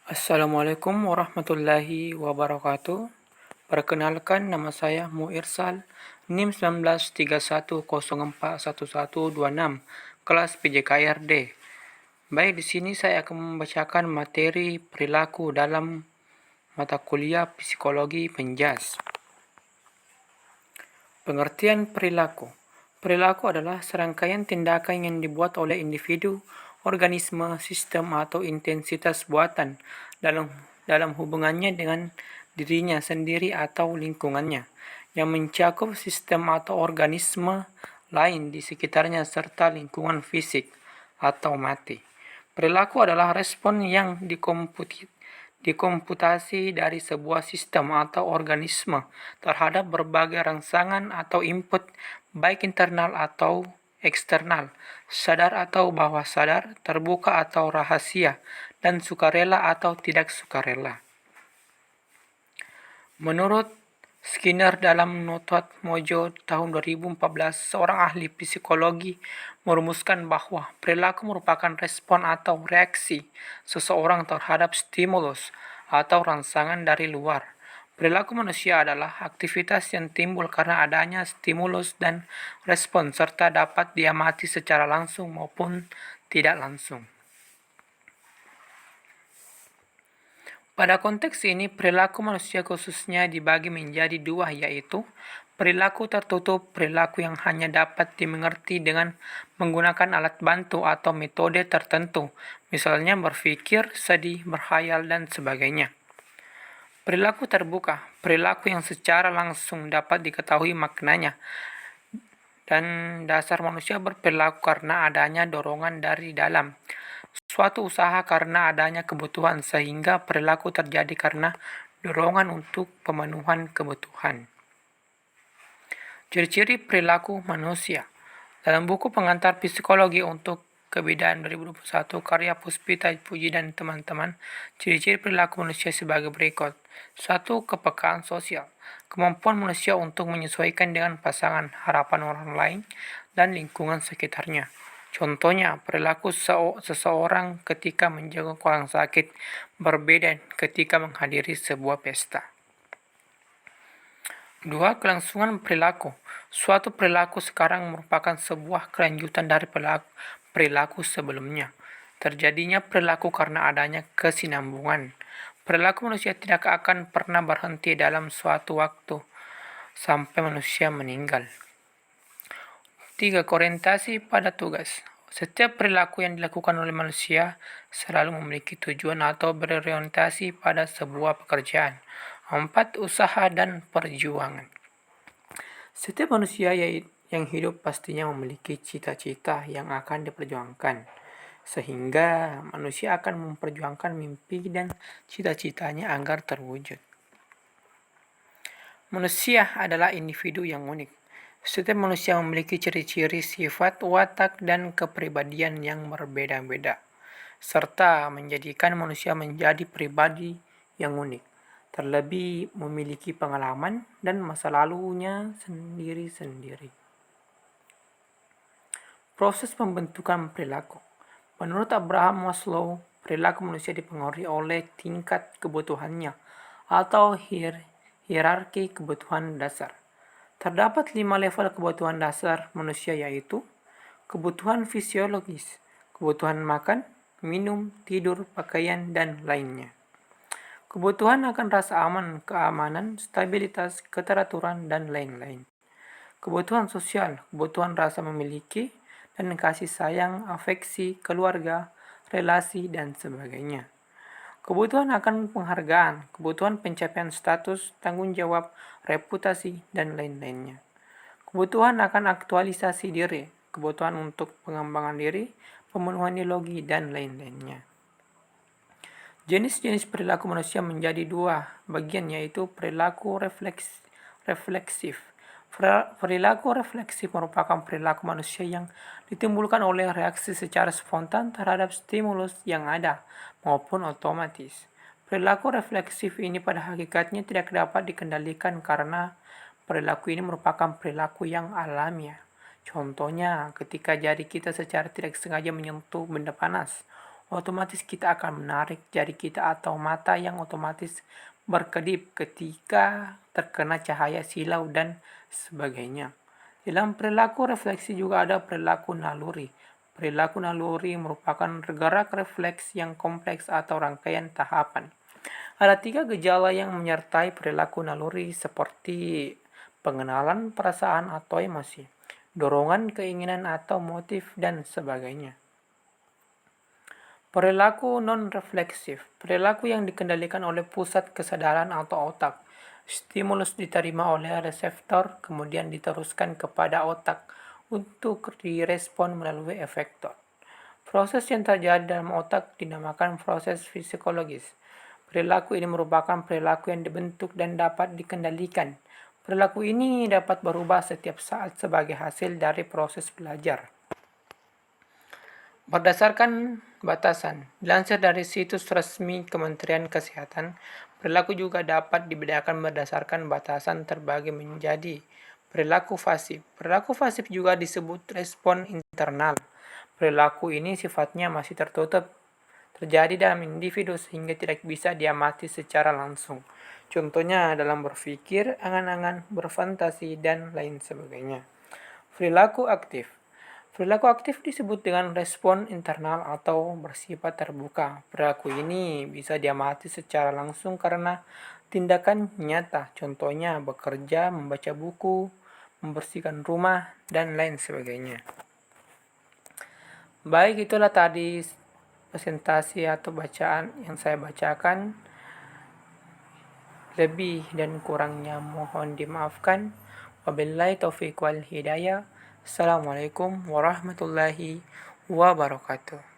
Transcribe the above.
Assalamualaikum warahmatullahi wabarakatuh. Perkenalkan, nama saya Muirsal, NIM 1931041126, kelas PJKRD. Baik, di sini saya akan membacakan materi perilaku dalam mata kuliah Psikologi Penjas. Pengertian perilaku. Perilaku adalah serangkaian tindakan yang dibuat oleh individu, organisme, sistem, atau intensitas buatan dalam hubungannya dengan dirinya sendiri atau lingkungannya, yang mencakup sistem atau organisme lain di sekitarnya serta lingkungan fisik atau mati. Perilaku adalah respon yang dikomputasi dari sebuah sistem atau organisme terhadap berbagai rangsangan atau input, baik internal atau eksternal, sadar atau bawah sadar, terbuka atau rahasia, dan sukarela atau tidak sukarela. Menurut Skinner dalam Notat Mojo tahun 2014, seorang ahli psikologi merumuskan bahwa perilaku merupakan respon atau reaksi seseorang terhadap stimulus atau rangsangan dari luar. Perilaku manusia adalah aktivitas yang timbul karena adanya stimulus dan respon serta dapat diamati secara langsung maupun tidak langsung. Pada konteks ini, perilaku manusia khususnya dibagi menjadi dua, yaitu perilaku tertutup, perilaku yang hanya dapat dimengerti dengan menggunakan alat bantu atau metode tertentu, misalnya berpikir, sedih, berkhayal, dan sebagainya. Perilaku terbuka, perilaku yang secara langsung dapat diketahui maknanya, dan dasar manusia berperilaku karena adanya dorongan dari dalam. Suatu usaha karena adanya kebutuhan, sehingga perilaku terjadi karena dorongan untuk pemenuhan kebutuhan. Ciri-ciri perilaku manusia. Dalam buku pengantar psikologi untuk kebidanan 2021 karya Puspita Puji dan teman-teman, ciri-ciri perilaku manusia sebagai berikut. 1. Kepekaan sosial. Kemampuan manusia untuk menyesuaikan dengan pasangan, harapan orang lain, dan lingkungan sekitarnya. Contohnya, perilaku seseorang ketika menjenguk orang sakit berbeda ketika menghadiri sebuah pesta. 2. Kelangsungan perilaku. Suatu perilaku sekarang merupakan sebuah kelanjutan dari perilaku sebelumnya. Terjadinya perilaku karena adanya kesinambungan. Perilaku manusia tidak akan pernah berhenti dalam suatu waktu sampai manusia meninggal. 3. Orientasi pada tugas. Setiap perilaku yang dilakukan oleh manusia selalu memiliki tujuan atau berorientasi pada sebuah pekerjaan. 4. Usaha dan perjuangan. Setiap manusia yang hidup pastinya memiliki cita-cita yang akan diperjuangkan, sehingga manusia akan memperjuangkan mimpi dan cita-citanya agar terwujud. Manusia adalah individu yang unik. Setiap manusia memiliki ciri-ciri sifat, watak, dan kepribadian yang berbeda-beda, serta menjadikan manusia menjadi pribadi yang unik, terlebih memiliki pengalaman dan masa lalunya sendiri-sendiri. Proses pembentukan perilaku. Menurut Abraham Maslow, perilaku manusia dipengaruhi oleh tingkat kebutuhannya atau hierarki kebutuhan dasar. Terdapat 5 level kebutuhan dasar manusia, yaitu kebutuhan fisiologis, kebutuhan makan, minum, tidur, pakaian, dan lainnya. Kebutuhan akan rasa aman, keamanan, stabilitas, keteraturan, dan lain-lain. Kebutuhan sosial, kebutuhan rasa memiliki dan kasih sayang, afeksi, keluarga, relasi, dan sebagainya. Kebutuhan akan penghargaan, kebutuhan pencapaian status, tanggung jawab, reputasi, dan lain-lainnya. Kebutuhan akan aktualisasi diri, kebutuhan untuk pengembangan diri, pemenuhan ideologi, dan lain-lainnya. Jenis-jenis perilaku manusia menjadi dua bagian, yaitu perilaku refleksif. Perilaku refleksif merupakan perilaku manusia yang ditimbulkan oleh reaksi secara spontan terhadap stimulus yang ada maupun otomatis. Perilaku refleksif ini pada hakikatnya tidak dapat dikendalikan karena perilaku ini merupakan perilaku yang alamiah. Contohnya, ketika jari kita secara tidak sengaja menyentuh benda panas, otomatis kita akan menarik jari kita atau mata yang otomatis berkedip ketika terkena cahaya silau dan sebagainya. Dalam perilaku refleksi juga ada perilaku naluri. Perilaku naluri merupakan gerak refleks yang kompleks atau rangkaian tahapan. Ada 3 gejala yang menyertai perilaku naluri seperti pengenalan perasaan atau emosi, dorongan keinginan atau motif, dan sebagainya. Perilaku non-refleksif, perilaku yang dikendalikan oleh pusat kesadaran atau otak. Stimulus diterima oleh reseptor, kemudian diteruskan kepada otak untuk direspon melalui efektor. Proses yang terjadi dalam otak dinamakan proses psikologis. Perilaku ini merupakan perilaku yang dibentuk dan dapat dikendalikan. Perilaku ini dapat berubah setiap saat sebagai hasil dari proses belajar. Berdasarkan batasan, dilansir dari situs resmi Kementerian Kesehatan, perilaku juga dapat dibedakan berdasarkan batasan terbagi menjadi perilaku pasif. Perilaku pasif juga disebut respon internal. Perilaku ini sifatnya masih tertutup, terjadi dalam individu sehingga tidak bisa diamati secara langsung. Contohnya dalam berpikir, angan-angan, berfantasi, dan lain sebagainya. Perilaku aktif. Perilaku aktif disebut dengan respon internal atau bersifat terbuka. Perilaku ini bisa diamati secara langsung karena tindakan nyata, contohnya bekerja, membaca buku, membersihkan rumah, dan lain sebagainya. Baik, itulah tadi presentasi atau bacaan yang saya bacakan. Lebih dan kurangnya mohon dimaafkan. Wabillahi taufiq wal hidayah. Assalamualaikum warahmatullahi wabarakatuh.